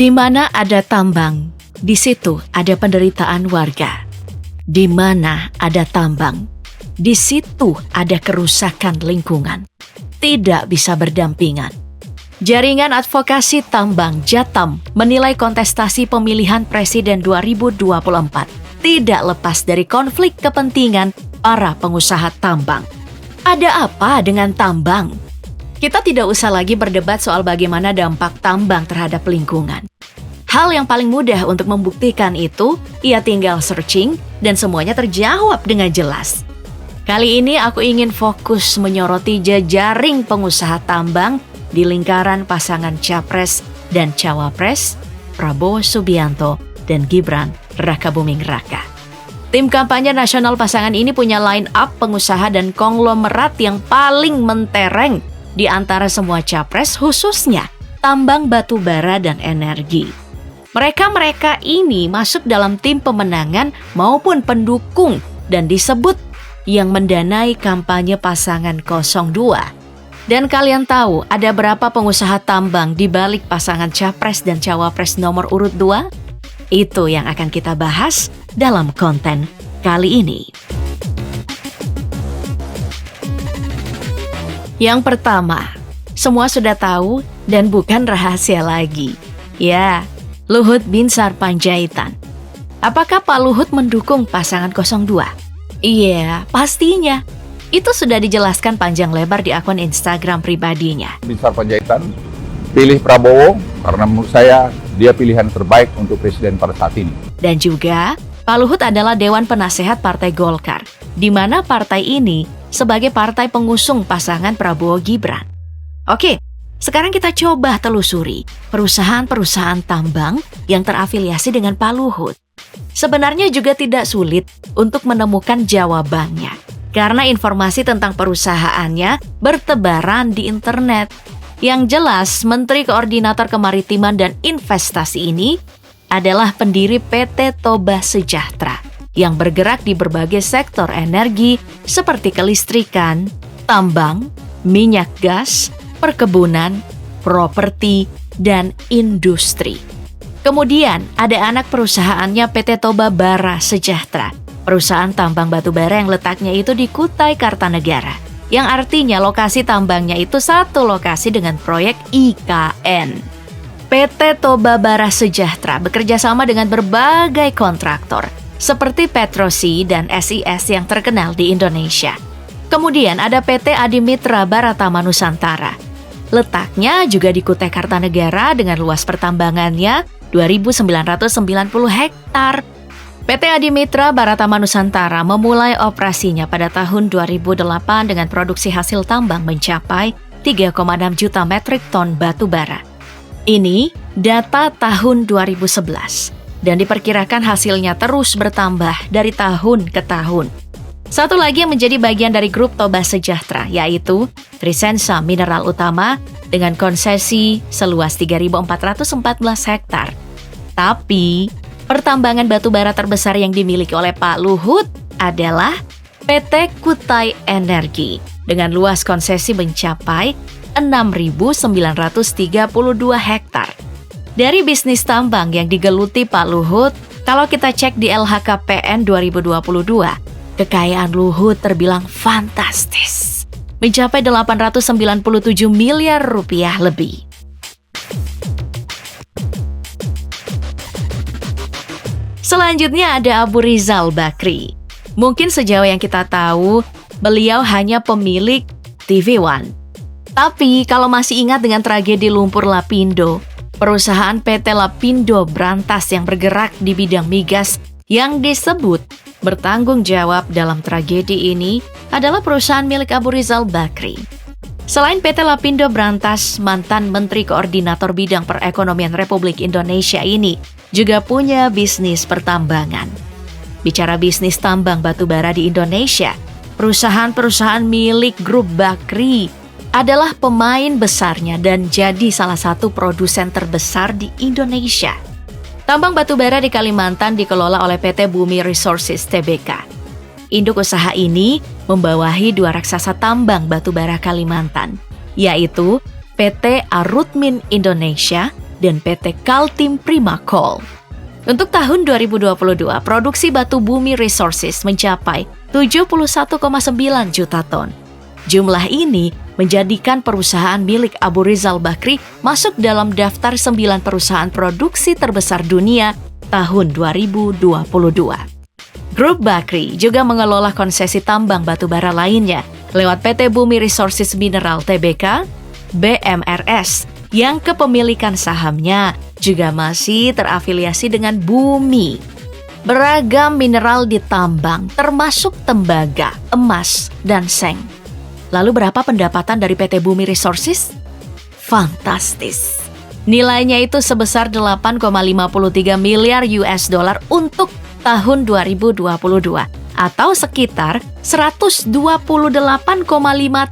Di mana ada tambang, di situ ada penderitaan warga. Di mana ada tambang, di situ ada kerusakan lingkungan. Tidak bisa berdampingan. Jaringan Advokasi Tambang Jatam menilai kontestasi pemilihan Presiden 2024 tidak lepas dari konflik kepentingan para pengusaha tambang. Ada apa dengan tambang? Kita tidak usah lagi berdebat soal bagaimana dampak tambang terhadap lingkungan. Hal yang paling mudah untuk membuktikan itu, ia tinggal searching dan semuanya terjawab dengan jelas. Kali ini aku ingin fokus menyoroti jejaring pengusaha tambang di lingkaran pasangan Capres dan Cawapres, Prabowo Subianto dan Gibran Rakabuming Raka. Tim kampanye nasional pasangan ini punya line up pengusaha dan konglomerat yang paling mentereng di antara semua capres, khususnya tambang batu bara dan energi. Mereka ini masuk dalam tim pemenangan maupun pendukung dan disebut yang mendanai kampanye pasangan 02. Dan kalian tahu ada berapa pengusaha tambang di balik pasangan capres dan cawapres nomor urut 2? Itu yang akan kita bahas dalam konten kali ini. Yang pertama, semua sudah tahu dan bukan rahasia lagi. Ya, Luhut Binsar Panjaitan. Apakah Pak Luhut mendukung pasangan 02? Iya, pastinya. Itu sudah dijelaskan panjang lebar di akun Instagram pribadinya. Binsar Panjaitan pilih Prabowo karena menurut saya dia pilihan terbaik untuk presiden pada saat ini. Dan juga, Pak Luhut adalah Dewan Penasehat Partai Golkar, di mana partai ini sebagai partai pengusung pasangan Prabowo Gibran. Oke, sekarang kita coba telusuri perusahaan-perusahaan tambang yang terafiliasi dengan Pak Luhut. Sebenarnya juga tidak sulit untuk menemukan jawabannya, karena informasi tentang perusahaannya bertebaran di internet. Yang jelas, Menteri Koordinator Kemaritiman dan Investasi ini adalah pendiri PT Toba Sejahtera yang bergerak di berbagai sektor energi seperti kelistrikan, tambang, minyak gas, perkebunan, properti, dan industri. Kemudian ada anak perusahaannya PT Toba Bara Sejahtera, perusahaan tambang batu bara yang letaknya itu di Kutai Kartanegara, yang artinya lokasi tambangnya itu satu lokasi dengan proyek IKN. PT Toba Bara Sejahtera bekerja sama dengan berbagai kontraktor, seperti Petrosi dan SIS yang terkenal di Indonesia. Kemudian ada PT Adimitra Baratama Nusantara. Letaknya juga di Kutai Kartanegara dengan luas pertambangannya 2.990 hektar. PT Adimitra Baratama Nusantara memulai operasinya pada tahun 2008 dengan produksi hasil tambang mencapai 3,6 juta metrik ton batu bara. Ini data tahun 2011. Dan diperkirakan hasilnya terus bertambah dari tahun ke tahun. Satu lagi yang menjadi bagian dari grup Toba Sejahtera, yaitu Trisensa Mineral Utama dengan konsesi seluas 3.414 hektar. Tapi, pertambangan batu bara terbesar yang dimiliki oleh Pak Luhut adalah PT Kutai Energi dengan luas konsesi mencapai 6.932 hektar. Dari bisnis tambang yang digeluti Pak Luhut, kalau kita cek di LHKPN 2022, kekayaan Luhut terbilang fantastis, mencapai 897 miliar rupiah lebih. Selanjutnya ada Abu Rizal Bakri. Mungkin sejauh yang kita tahu, beliau hanya pemilik TV One. Tapi kalau masih ingat dengan tragedi lumpur Lapindo, perusahaan PT Lapindo Brantas yang bergerak di bidang migas yang disebut bertanggung jawab dalam tragedi ini adalah perusahaan milik Abu Rizal Bakri. Selain PT Lapindo Brantas, mantan Menteri Koordinator Bidang Perekonomian Republik Indonesia ini juga punya bisnis pertambangan. Bicara bisnis tambang batu bara di Indonesia, perusahaan-perusahaan milik grup Bakri adalah pemain besarnya dan jadi salah satu produsen terbesar di Indonesia. Tambang batu bara di Kalimantan dikelola oleh PT Bumi Resources Tbk. Induk usaha ini membawahi dua raksasa tambang batu bara Kalimantan, yaitu PT Arutmin Indonesia dan PT Kaltim Primakol. Untuk tahun 2022, produksi batu bumi Resources mencapai 71,9 juta ton. Jumlah ini menjadikan perusahaan milik Abu Rizal Bakri masuk dalam daftar 9 perusahaan produksi terbesar dunia tahun 2022. Grup Bakri juga mengelola konsesi tambang batubara lainnya lewat PT Bumi Resources Mineral Tbk, BMRS, yang kepemilikan sahamnya juga masih terafiliasi dengan Bumi. Beragam mineral ditambang, termasuk tembaga, emas, dan seng. Lalu berapa pendapatan dari PT Bumi Resources? Fantastis. Nilainya itu sebesar 8,53 miliar US dollar untuk tahun 2022 atau sekitar 128,5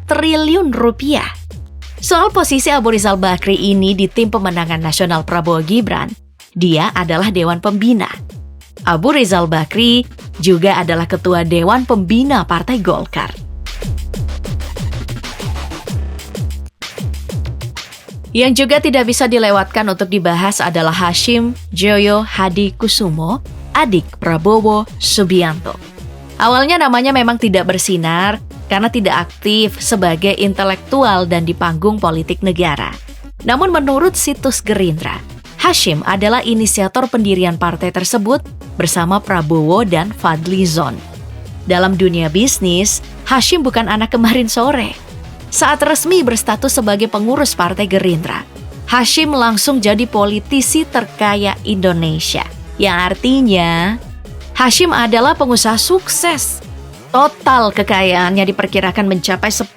triliun rupiah. Soal posisi Abu Rizal Bakri ini di tim pemenangan nasional Prabowo Gibran, dia adalah Dewan Pembina. Abu Rizal Bakri juga adalah Ketua Dewan Pembina Partai Golkar. Yang juga tidak bisa dilewatkan untuk dibahas adalah Hashim Joyo Hadi Kusumo, adik Prabowo Subianto. Awalnya namanya memang tidak bersinar karena tidak aktif sebagai intelektual dan di panggung politik negara. Namun menurut situs Gerindra, Hashim adalah inisiator pendirian partai tersebut bersama Prabowo dan Fadly Zon. Dalam dunia bisnis, Hashim bukan anak kemarin sore. Saat resmi berstatus sebagai pengurus Partai Gerindra, Hashim langsung jadi politisi terkaya Indonesia. Yang artinya, Hashim adalah pengusaha sukses. Total kekayaannya diperkirakan mencapai 10,4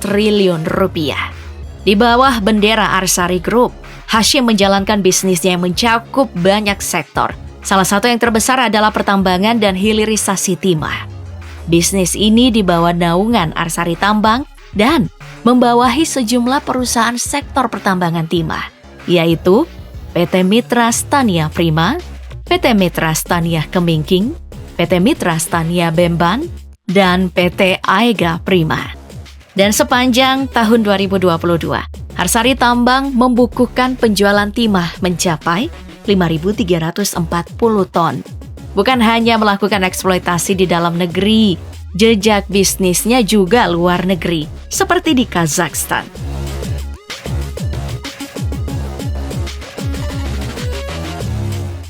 triliun rupiah. Di bawah bendera Arsari Group, Hashim menjalankan bisnisnya yang mencakup banyak sektor. Salah satu yang terbesar adalah pertambangan dan hilirisasi timah. Bisnis ini di bawah naungan Arsari Tambang dan membawahi sejumlah perusahaan sektor pertambangan timah, yaitu PT Mitra Stania Prima, PT Mitra Stania Kemingking, PT Mitra Stania Bemban, dan PT Aega Prima. Dan sepanjang tahun 2022, Arsari Tambang membukukan penjualan timah mencapai 5.340 ton. Bukan hanya melakukan eksploitasi di dalam negeri, jejak bisnisnya juga luar negeri, seperti di Kazakhstan.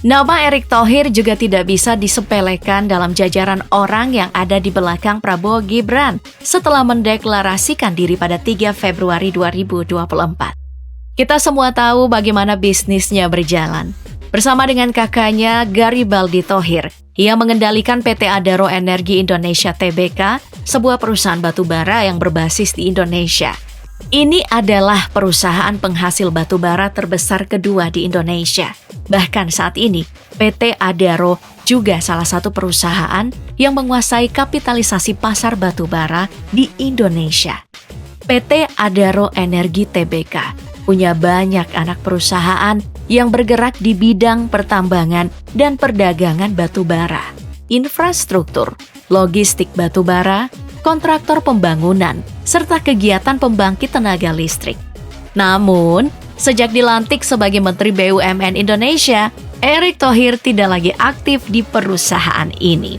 Nama Erick Thohir juga tidak bisa disepelekan dalam jajaran orang yang ada di belakang Prabowo Gibran setelah mendeklarasikan diri pada 3 Februari 2024. Kita semua tahu bagaimana bisnisnya berjalan. Bersama dengan kakaknya Garibaldi Thohir, ia mengendalikan PT Adaro Energi Indonesia Tbk, sebuah perusahaan batubara yang berbasis di Indonesia. Ini adalah perusahaan penghasil batubara terbesar kedua di Indonesia. Bahkan saat ini, PT Adaro juga salah satu perusahaan yang menguasai kapitalisasi pasar batubara di Indonesia. PT Adaro Energi Tbk punya banyak anak perusahaan yang bergerak di bidang pertambangan dan perdagangan batubara, infrastruktur, logistik batubara, kontraktor pembangunan, serta kegiatan pembangkit tenaga listrik. Namun, sejak dilantik sebagai Menteri BUMN Indonesia, Erick Thohir tidak lagi aktif di perusahaan ini.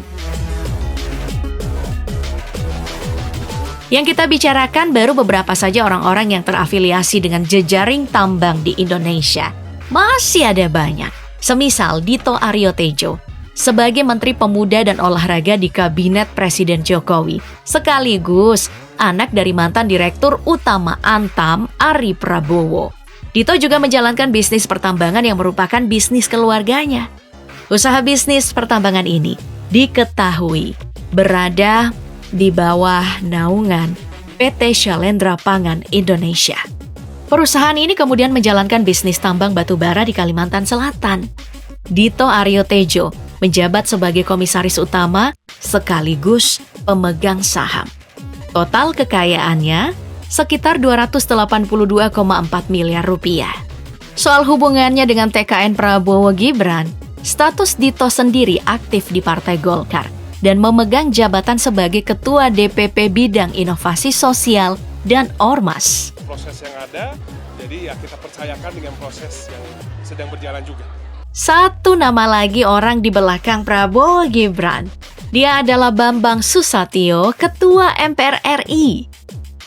Yang kita bicarakan baru beberapa saja orang-orang yang terafiliasi dengan jejaring tambang di Indonesia. Masih ada banyak, semisal Dito Aryo Tejo, sebagai Menteri Pemuda dan Olahraga di Kabinet Presiden Jokowi, sekaligus anak dari mantan Direktur Utama Antam, Ari Prabowo. Dito juga menjalankan bisnis pertambangan yang merupakan bisnis keluarganya. Usaha bisnis pertambangan ini diketahui berada di bawah naungan PT Shalendra Pangan Indonesia. Perusahaan ini kemudian menjalankan bisnis tambang batubara di Kalimantan Selatan. Dito Aryo Tejo menjabat sebagai komisaris utama sekaligus pemegang saham. Total kekayaannya sekitar 282,4 miliar rupiah. Soal hubungannya dengan TKN Prabowo Gibran, status Dito sendiri aktif di Partai Golkar dan memegang jabatan sebagai Ketua DPP Bidang Inovasi Sosial dan Ormas. Proses yang ada Jadi ya kita percayakan dengan proses yang sedang berjalan juga. Satu nama lagi orang di belakang Prabowo Gibran. Dia adalah Bambang Susatyo, Ketua MPR RI.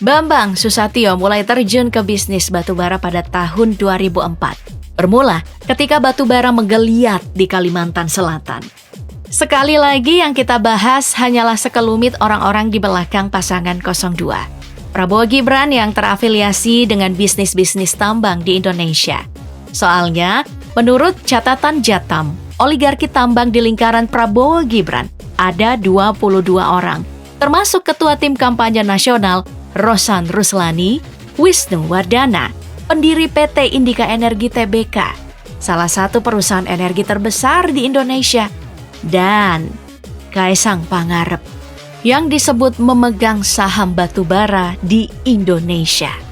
Bambang Susatyo mulai terjun ke bisnis batubara pada tahun 2004. Bermula ketika batubara menggeliat di Kalimantan Selatan. Sekali lagi yang kita bahas hanyalah sekelumit orang-orang di belakang pasangan 02. Prabowo Gibran yang terafiliasi dengan bisnis-bisnis tambang di Indonesia. Soalnya, menurut catatan Jatam, oligarki tambang di lingkaran Prabowo Gibran ada 22 orang, termasuk Ketua Tim Kampanye Nasional Rosan Ruslani, Wisnu Wardana, pendiri PT Indika Energi Tbk, salah satu perusahaan energi terbesar di Indonesia, dan Kaisang Pangarep, yang disebut memegang saham batubara di Indonesia.